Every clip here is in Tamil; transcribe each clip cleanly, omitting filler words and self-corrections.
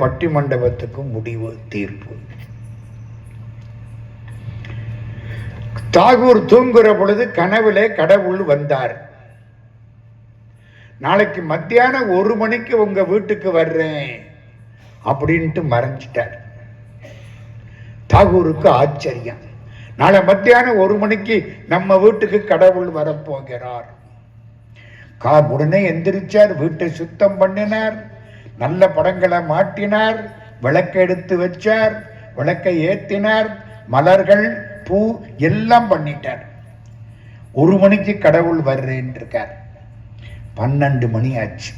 பட்டி மண்டபத்துக்கு முடிவு தீர்ப்பு. தாகூர் தூங்குற பொழுது கனவுல கடவுள் வந்தார். நாளைக்கு மத்தியானம் 1 மணிக்கு உங்க வீட்டுக்கு வர்றேன் அப்படின்ட்டு மறைஞ்சிட்டார். தாகூருக்கு ஆச்சரியம். நாளை மத்தியானம் 1 மணிக்கு நம்ம வீட்டுக்கு கடவுள் வரப்போகிறார். உடனே எந்திரிச்சார், வீட்டை சுத்தம் பண்ணினார், நல்ல படங்களை மாட்டினார், விளக்கை எடுத்து வச்சார், விளக்கை ஏத்தினார், மலர்கள் பூ எல்லாம் பண்ணிட்டார். 1 மணிக்கு கடவுள் வர்றேன் இருக்கார். 12 மணி ஆச்சு.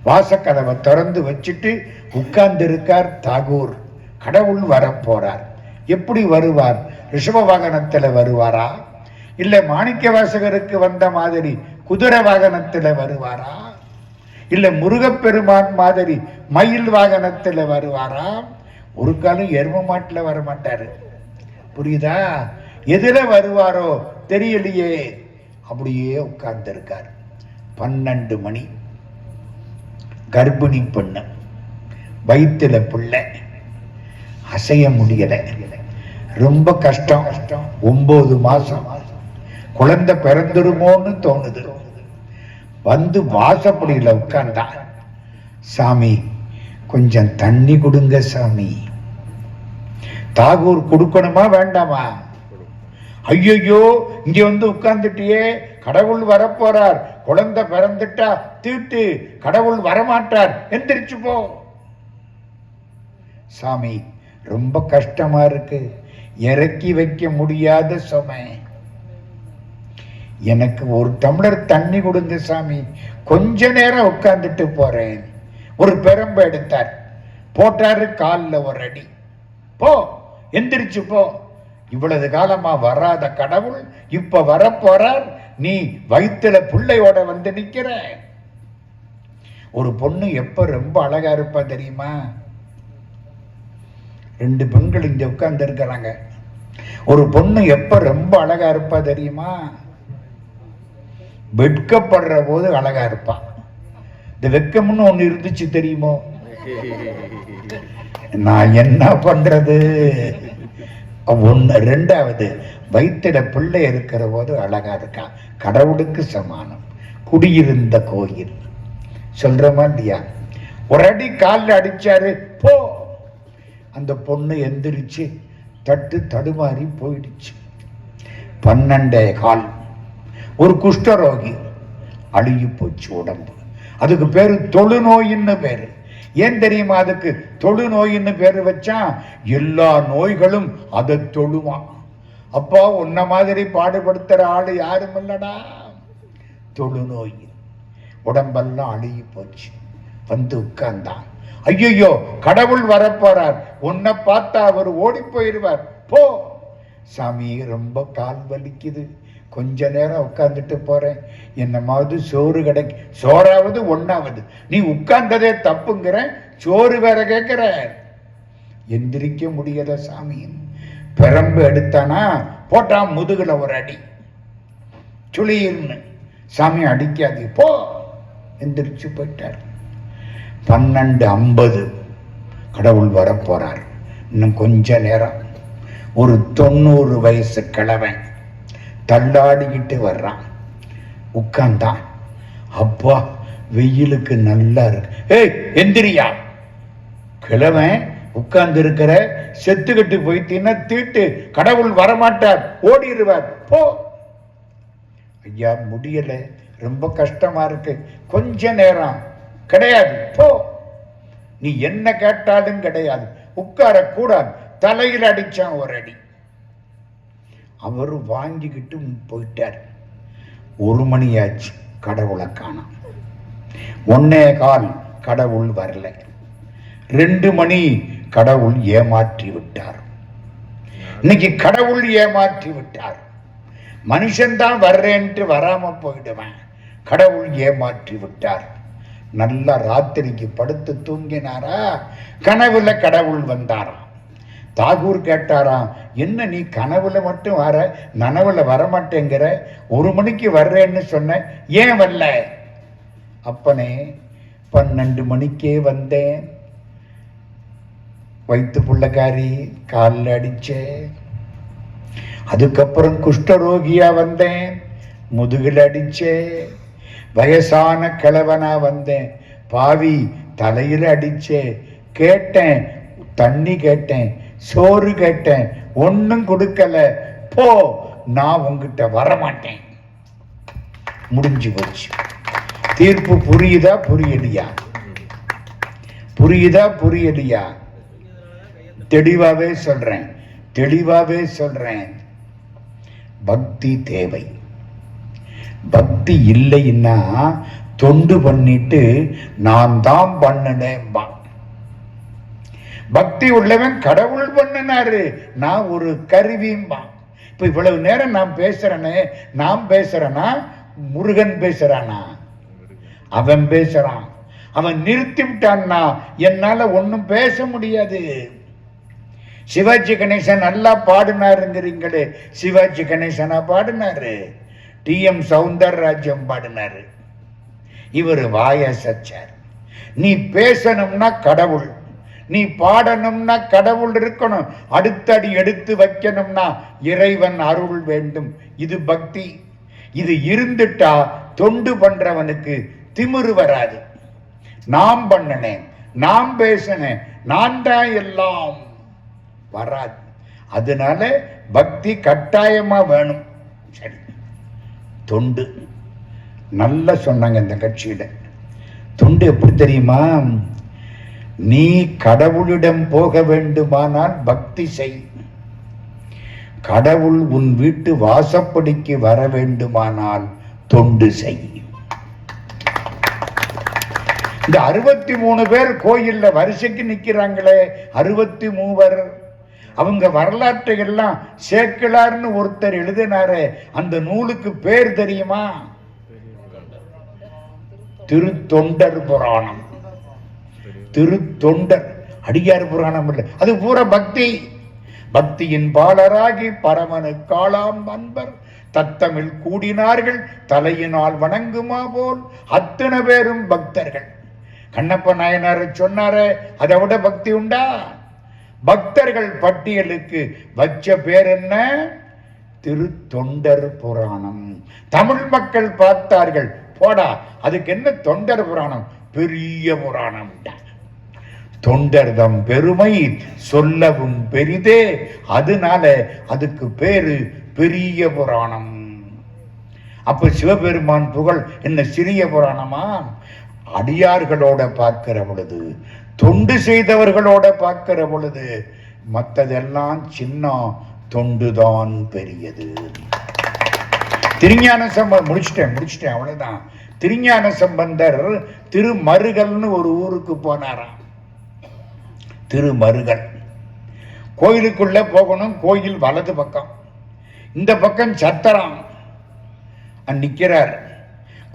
வாசக்கதவை திறந்து வச்சுட்டு உட்கார்ந்து இருக்கார் தாகூர். கடவுள் வரப்போறார். எப்படி வருவார்? ரிஷப வாகனத்துல வருவாரா, இல்ல மாணிக்க வாசகருக்கு வந்த மாதிரி குதிரை வாகனத்துல வருவாரா, இல்ல முருகப்பெருமான் மாதிரி மயில் வாகனத்துல வருவாரா? ஒரு காலம் எரும மாட்டுல வர மாட்டாரு. புரியுதா? எதுல வருவாரோ தெரியலையே. அப்படியே உட்கார்ந்து இருக்கார். 12 மணி. கர்ப்பிணி பெண்ணு, வயிற்றுல பிள்ளை, அசைய முடியல, ரொம்ப கஷ்டம். 9 மாசம். குழந்தை பிறந்துருமோன்னு தோணுது. வந்து வாசப்படியில உட்கார்ந்தா, சாமி கொஞ்சம் தண்ணி கொடுங்க சாமி. தாகூர் கொடுக்கணுமா வேண்டாமா? ஐயோ, இங்க வந்து உட்கார்ந்துட்டியே, கடவுள் வரப்போறார், குழந்தை பிறந்துட்டா தீட்டு, கடவுள் வரமாட்டார், எந்திரிச்சு போ. சாமி ரொம்ப கஷ்டமா இருக்கு, இறக்கி வைக்க முடியாத சுமை, எனக்கு 1 டம்ளர் தண்ணி கொடுங்க சாமி, கொஞ்ச நேரம் உட்கார்ந்துட்டு போறேன். ஒரு பெரம்பு எடுத்தார், போட்டாரு கால்ல 1 அடி. போ, எந்திரிச்சு போ. இவ்வளவு காலமா வராத கடவுள் இப்ப வரப்போறார், நீ வயிற்றுல பிள்ளையோட வந்து நிக்கிற. ஒரு பொண்ணு எப்ப ரொம்ப அழகா இருப்பா தெரியுமா? 2 பெண்கள் இங்க உட்கார்ந்து இருக்கிறாங்க. ஒரு பொண்ணு எப்ப ரொம்ப அழகா இருப்பா தெரியுமா? வெட்கப்படுற போது அழகா இருப்பா. இந்த வெட்கம்னு ஒண்ணு இருந்துச்சு தெரியுமோ? நான் என்ன பண்றது? 2வது வயிற்றுல பிள்ளை இருக்கிற போது அழகா இருக்கா. கடவுளுக்கு சமானம். குடியிருந்த கோயில் சொல்றமா இல்லையா? 1 அடி காலில் அடிச்சாரு, போ. அந்த பொண்ணு எந்திரிச்சு தட்டு தடுமாறி போயிடுச்சு. 12.15. ஒரு குஷ்டரோகி, அழுகி போச்சு உடம்பு. அதுக்கு பேரு தொழுநோயின்னு பேரு. ஏன் தெரியுமா அதுக்கு தொழுநோயின்னு பேரு வச்சா? எல்லா நோய்களும் அதை தொழுவான். அப்போ உன்ன மாதிரி பாடுபடுத்துற ஆளு யாரும் இல்லடா. தொழுநோய். உடம்பெல்லாம் அழுகி போச்சு. வந்து உட்கார்ந்தான். ஐயோ, கடவுள் வரப்போறார், உன்னை பார்த்தா அவர் ஓடி போயிடுவார், போ. சாமி ரொம்ப கால் வலிக்குது, கொஞ்ச நேரம் உட்கார்ந்துட்டு போறேன், என்னமாவது சோறு கிடைக்கும். சோறாவது 1வது, நீ உட்கார்ந்ததே தப்புங்கிற, சோறு வேற கேட்கிற. எந்திரிக்க முடியல சாமி. பெரம்பு எடுத்தானா, போட்டான் முதுகுல 1 அடி. சுளின்னு. சாமி அடிக்காது, போ. எந்திரிச்சு போயிட்டார். 12:50. கடவுள் வரப்போறார். இன்னும் கொஞ்ச நேரம். ஒரு 90 வயசு கிழவன் தள்ளாடிக்கிட்டு வர்றான். உட்கார்ந்தான். அப்பா வெயிலுக்கு நல்லா இருக்கு. ஏய் எந்திரியா. கிழவன் உட்கார்ந்து இருக்கிற, செத்துக்கிட்டு போயிட்டீங்கன்னா தீட்டு, கடவுள் வரமாட்டார், ஓடிடுவார், போ. ஐயா முடியல, ரொம்ப கஷ்டமா இருக்கு, கொஞ்ச நேரம். கிடையாது, போ. நீ என்ன கேட்டாலும் கிடையாது, உட்கார கூடாது. தலையில் அடிச்சான் 1 அடி. அவரு வாங்கிக்கிட்டு போயிட்டார். 1 மணி ஆச்சு, கடவுளை காணோம். 1:15 கடவுள் வரல. 2 மணி கடவுள் ஏமாற்றி விட்டார். இன்னைக்கு கடவுள் ஏமாற்றி விட்டார். மனுஷன்தான் வர்றேன்ட்டு வராம போயிடுவேன். கடவுள் ஏமாற்றி விட்டார். நல்ல ராத்திரிக்கு படுத்து தூங்கினாரா, கனவுல கடவுள் வந்தாராம். தாகூர் கேட்டாராம், என்ன நீ கனவுல மட்டும் வர, நனவுல வரமாட்டேங்கிற? 1 மணிக்கு வர்றேன்னு சொன்ன, ஏன் வரல? அப்பனே 12 மணிக்கே வந்தேன், வயிற்று புள்ளக்காரி காலில் அடிச்சேன். அதுக்கப்புறம் குஷ்டரோகியா வந்தேன், முதுகில் அடிச்சேன். வயசான கிழவனா வந்தேன், பாவி தலையில் அடிச்சேன். கேட்டேன், தண்ணி கேட்டேன், சோறு கேட்டேன், ஒன்னும் கொடுக்கல. போ, நான் உங்ககிட்ட வரமாட்டேன். முடிஞ்சு போச்சு. தீர்ப்பு புரியுதா புரியலையா? புரியுதா புரியலையா? தெளிவாவே சொல்றேன், தெளிவாவே சொல்றேன். பக்தி தேவை. பக்தி இல்லைன்னா தொண்டு பண்ணிட்டு நான் தான் பண்ணினேன். பக்தி உள்ளவன் கடவுள் பண்ணினாரு, நான் ஒரு கருவிம்பா. இப்ப இவ்வளவு நேரம் நான் பேசுறேனே, நான் பேசுறேனா முருகன் பேசுறானா? அவன் பேசுறான். அவன் நிறுத்தி விட்டான்னா என்னால ஒன்னும் பேச முடியாது. சிவாஜி கணேசன் நல்லா பாடினாருங்கிறீங்களே, சிவாஜி கணேசனா பாடினாரு? TM சௌந்தரராஜன் பாடினாரு. இவர் வாய சச்சார். நீ பேசணும்னா கடவுள், நீ பாடணும்னா கடவுள் இருக்கணும், அடுத்தடி எடுத்து வைக்கணும்னா இறைவன் அருள் வேண்டும். இது பக்தி. இது இருந்துட்டா தொண்டு பண்றவனுக்கு திமிரு வராது. நாம் பண்ணனேன், நாம் பேசினேன், நான் தான் எல்லாம் வராது. அதனால பக்தி கட்டாயமா வேணும். சரி, தொண்டு நல்லா சொன்னாங்க இந்த கட்சியில. தொண்டு எப்படி தெரியுமா? நீ கடவுளிடம் போக வேண்டுமானால் பக்தி செய். கடவுள் உன் வீட்டு வாசப்படிக்கு வர வேண்டுமானால் தொண்டு செய். இந்த 63 பேர் கோயில்ல வரிசைக்கு நிக்கிறாங்களே, 63. அவங்க வரலாற்றை எல்லாம் சேக்கிழார்னு ஒருத்தர் எழுதினாரு. அந்த நூலுக்கு பேர் தெரியுமா? திருத்தொண்டர் புராணம். திருத்தொண்டர், அடியார் புராணம் இல்லை, அது பூரா பக்தி. பக்தியின் பாலராகி பரமனுக்காளாம் அன்பர் தத்தமிழ் கூடினார்கள், தலையினால் வணங்குமா போல் அத்தனை பேரும் பக்தர்கள். கண்ணப்ப நாயனார் சொன்னாரே, அதை விட பக்தி உண்டா? பக்தர்கள் பட்டியலுக்கு வச்ச பேர் என்ன? திருத்தொண்டர் புராணம். தமிழ் மக்கள் பார்த்தார்கள், போடா அதுக்கு என்ன தொண்டர் புராணம், பெரிய புராணம். தொண்டர்தம் பெருமை சொல்லவும் பெரிதே, அதனால அதுக்கு பேரு பெரிய புராணம். அப்ப சிவபெருமான் புகழ் என்ன சிறிய புராணமா? அடியார்களோட பார்க்கிற பொழுது, தொண்டு செய்தவர்களோட பார்க்கிற பொழுது மற்றதெல்லாம் சின்ன, தொண்டுதான் பெரியது. திருஞான சம்பந்தர் முடிச்சிட்டேன் அவ்வளவுதான். திருஞான சம்பந்தர் திருமருகல்னு ஒரு ஊருக்கு போனாராம். திருமருகல் கோயிலுக்குள்ள போகணும். கோயில் வலது பக்கம், இந்த பக்கம் சத்திரம். நிக்கிறார்.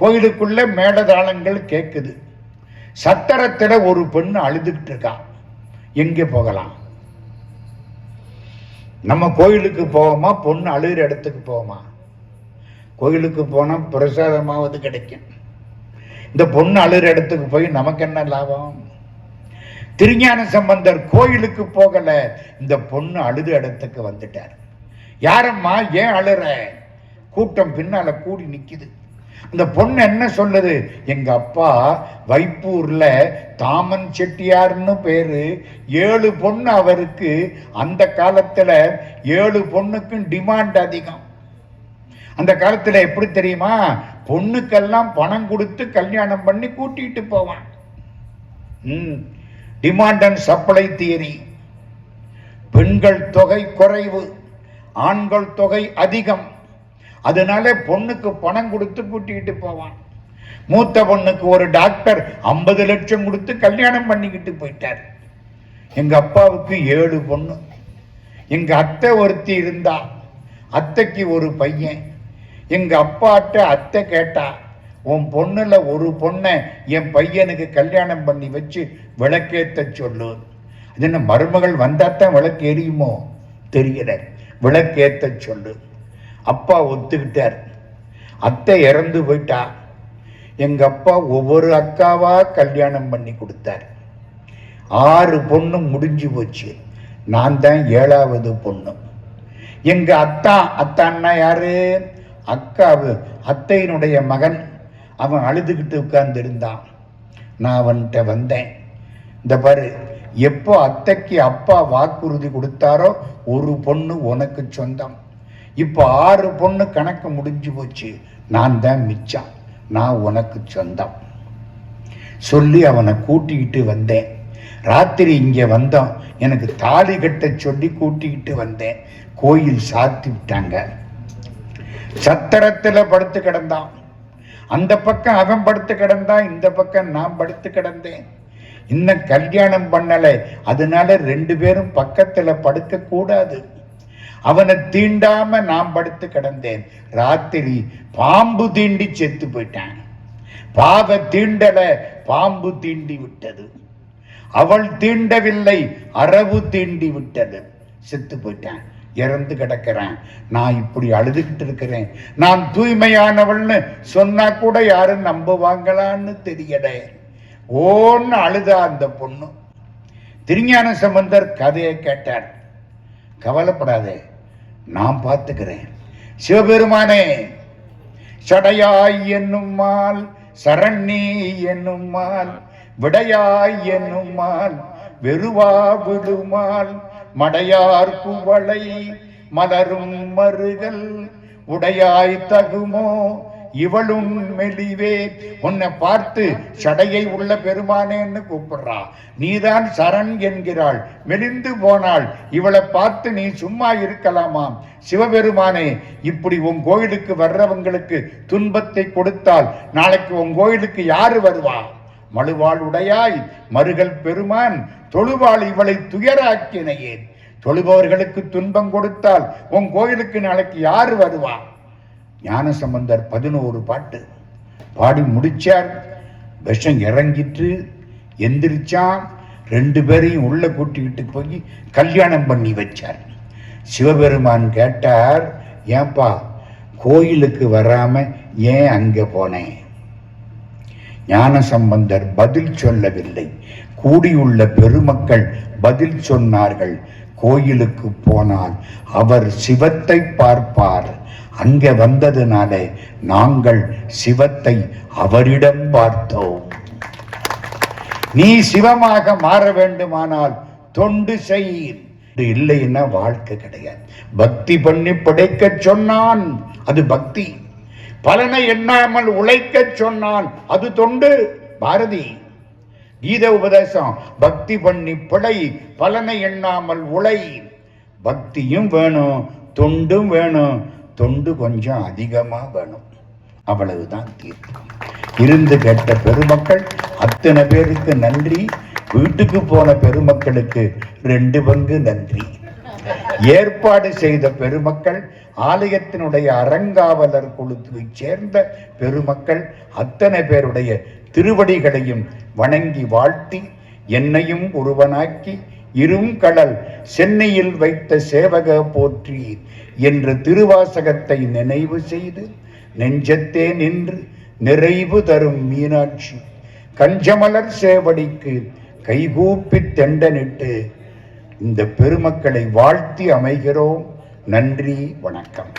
கோயிலுக்குள்ள மேடதாளங்கள் கேட்குது. சத்திரத்துல ஒரு பெண்ணு அழுதுகிட்டு இருக்கா. எங்க போகலாம்? நம்ம கோயிலுக்கு போவோமா, பொண்ணு அழுகிற இடத்துக்கு போவோமா? கோயிலுக்கு போனா பிரசாதமாவது கிடைக்கும். இந்த பொண்ணு அழுகிற இடத்துக்கு போய் நமக்கு என்ன லாபம்? திருஞான சம்பந்தர் கோயிலுக்கு போகல, இந்த பொண்ணு அழுது இடத்துக்கு வந்துட்டார். யாரம்மா, ஏன் அழுற? கூட்டம் பின்னால கூடி நிக்குது. அந்த பொண்ணு என்ன சொல்லுது? எங்க அப்பா வைப்பூர்ல தாமன் செட்டியார்னு பேரு, 7 பொண்ணு அவருக்கு. அந்த காலத்துல 7 பொண்ணுக்கும் டிமாண்ட் அதிகம். அந்த காலத்துல எப்படி தெரியுமா? பொண்ணுக்கெல்லாம் பணம் கொடுத்து கல்யாணம் பண்ணி கூட்டிட்டு போவான். Demand and supply theory. பெண்கள் தொகை குறைவு, ஆண்கள் தொகை அதிகம். அதனால பொண்ணுக்கு பணம் கொடுத்து கூட்டிட்டு போவான். மூத்த பொண்ணுக்கு ஒரு டாக்டர் 50 லட்சம் கொடுத்து கல்யாணம் பண்ணிக்கிட்டு போயிட்டார். எங்க அப்பாவுக்கு 7 பொண்ணு. எங்க அத்தை ஒருத்தி இருந்தா, அத்தைக்கு ஒரு பையன். எங்க அப்பாட்ட அத்தை கேட்டா, உன் பொண்ணுல ஒரு பொண்ணை என் பையனுக்கு கல்யாணம் பண்ணி வச்சு விளக்கேத்த சொல்லு. அது என்ன, மருமகள் வந்தாத்தான் விளக்கு எரியுமோ தெரியல, விளக்கேத்த சொல்லு. அப்பா ஒத்துக்கிட்டார். அத்தை இறந்து போயிட்டா. எங்க அப்பா ஒவ்வொரு அக்காவா கல்யாணம் பண்ணி கொடுத்தார். 6 பொண்ணு முடிஞ்சு போச்சு. நான் தான் 7வது பொண்ணு. எங்க அத்தான்னா யாரு? அத்தையினுடைய மகன். அவன் அழுதுகிட்டு உட்கார்ந்து இருந்தான். நான் அவன்கிட்ட வந்தேன். இந்த பாரு, எப்போ அத்தைக்கு அப்பா வாக்குறுதி கொடுத்தாரோ 1 பொண்ணு உனக்கு சொந்தம். இப்போ 6 பொண்ணு கணக்கு முடிஞ்சு போச்சு. நான் தான் மிச்சம். நான் உனக்கு சொந்தம் சொல்லி அவனை கூட்டிக்கிட்டு வந்தேன். ராத்திரி இங்கே வந்தோம். எனக்கு தாலி கட்ட சொல்லி கூட்டிக்கிட்டு வந்தேன். கோயில் சாத்தி விட்டாங்க. சத்திரத்தில் படுத்து கிடந்தான். அந்த பக்கம் அவன் படுத்து கிடந்தான், இந்த பக்கம் நான் படுத்து கிடந்தேன். இன்னும் கல்யாணம் பண்ணலை, அதனால 2 பேரும் பக்கத்துல படுக்க கூடாது. அவனை தீண்டாம நான் படுத்து கிடந்தேன். ராத்திரி பாம்பு தீண்டி செத்து போயிட்டான். பாவ தீண்டல, பாம்பு தீண்டி விட்டது. அவள் தீண்டவில்லை, அரவு தீண்டி விட்டது. செத்து போயிட்டான், இறந்து கிடக்கிறேன். நான் இப்படி அழுதுகிட்டு இருக்கிறேன். நான் தூய்மையானவள்னு சொன்னா கூட யாரும் நம்புவாங்களான்னு தெரியல. ஓன்னு அழுதா அந்த பொண்ணு. திருஞான சம்பந்தர் கதையை கேட்டார். கவலைப்படாதே, நான் பார்த்துக்கிறேன். சிவபெருமானே, சடையாய் என்னும்மால், சரண்ணி என்னும்மால், விடையாய் என்னும்மால், வெறுவா விடுமால், மடையார் குவளை மலரும் மருகல் உடையாய் தகுமோ இவளும் மெலிவே. உன்னை பார்த்து சடையை உள்ள பெருமானேன்னு கூப்பிடுறா. நீதான் சரண் என்கிறாள். மெலிந்து போனாள். இவளை பார்த்து நீ சும்மா இருக்கலாமாம். சிவபெருமானே, இப்படி உன் கோயிலுக்கு வர்றவங்களுக்கு துன்பத்தை கொடுத்தால் நாளைக்கு உன் கோயிலுக்கு யாரு வருவா? மழுவாள் உடையாய் மருகல் பெருமான் தொழுவாள் இவளை துயராக்கினையே. தொழுபவர்களுக்கு துன்பம் கொடுத்தால் உன் கோயிலுக்கு நாளைக்கு யாரு வருவா? ஞானசம்பந்தர் 11 பாட்டு பாடி முடிச்சார். விஷம் இறங்கிட்டு எந்திரிச்சான். 2 பேரையும் உள்ள கூட்டிக்கிட்டு போய் கல்யாணம் பண்ணி வச்சார். சிவபெருமான் கேட்டார், ஏன்பா கோயிலுக்கு வராம ஏன் அங்க போனேன்? ஞானசம்பந்தர் பதில் சொல்லவில்லை. கூடியுள்ள பெருமக்கள் பதில் சொன்னார்கள். கோயிலுக்கு போனால் அவர் சிவத்தை பார்ப்பார். அங்க வந்ததுனால நாங்கள் சிவத்தை அவரிடம் பார்த்தோம். நீ சிவமாக மாற வேண்டுமானால் தொண்டு செய். இல்லைன்னா வாழ்க்கை கிடையாது. பக்தி பண்ணி படைக்க சொன்னான், அது பக்தி. பலனை எண்ணாமல் உழைக்க சொன்னான், அது தொண்டு. பாரதி கீத உபதேசம், பக்தி பண்ணி படை, பலனை எண்ணாமல் உழை. பக்தியும் வேணும், தொண்டும் வேணும். தொண்டு கொஞ்சம் அதிகமா வேணும். அவ்வளவுதான் தீர்க்கம். இருந்து கேட்ட பெருமக்கள் அத்தனை பேருக்கு நன்றி. வீட்டுக்கு போன பெருமக்களுக்கு 2 பங்கு நன்றி. ஏற்பாடு செய்த பெருமக்கள், ஆலயத்தினுடைய அறங்காவலர் குழுவை சேர்ந்த பெருமக்கள் அத்தனை பேருடைய திருவடிகளையும் வணங்கி வாழ்த்தி, என்னையும் ஒருவனாக்கி இருங்கடல் சென்னையில் வைத்த சேவக போற்றி என்ற திருவாசகத்தை நினைவு செய்து நெஞ்சத்தே நின்று நிறைவு தரும் மீனாட்சி கஞ்சமலர் சேவடிக்கு கைகூப்பி தெண்டனிட்டு இந்த பெருமக்களை வாழ்த்தி அமைகிறோம். நன்றி, வணக்கம்.